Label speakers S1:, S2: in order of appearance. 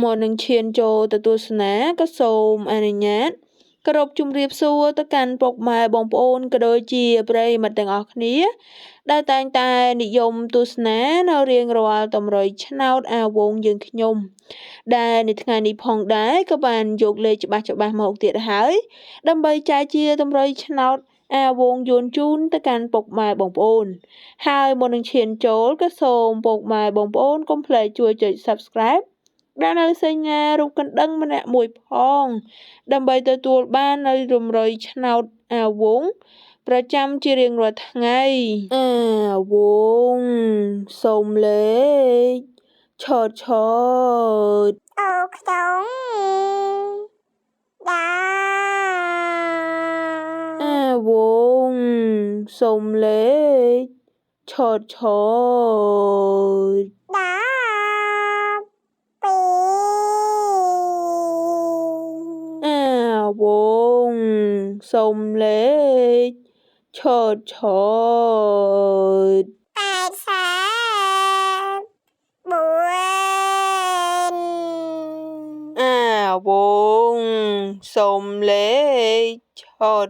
S1: មុននឹងឈានចូលទៅទស្សនាក៏សូមអនុញ្ញាតគោរពជម្រាបសួរទៅកាន់ពុកម៉ែបងប្អូនក៏ដូចជាប្រិយមិត្តទាំងអស់គ្នាដែលតែងតែនិយមទស្សនានៅរៀងរាល់តម្រុយឆ្នោតអាវងយើងខ្ញុំដែលនៅថ្ងៃនេះផងដែរក៏បានយកលេខច្បាស់មកទៀតហើយដើម្បីចែកជាតម្រុយឆ្នោតអាវងយួនជូនទៅកាន់ពុកម៉ែបងប្អូនហើយមុននឹងឈានចូលក៏សូមពុកម៉ែបងប្អូនកុំភ្លេចជួយចុច Subscribe ដែលនៅសញ្ញារូបកណ្ដឹងម្នាក់មួយផងដើម្បីទទួលបាននៅរំរុយឆ្នោតអាវងប្រចាំជារៀងរាល់ថ្ងៃអាវងសូមលេខឆោត
S2: អូខ្ញុំដា
S1: អាវងសូមលេខឆោត
S2: ដាពី
S1: អាវងសូមលេខឆោត
S2: 84
S1: អាវងសូមលេខឆោត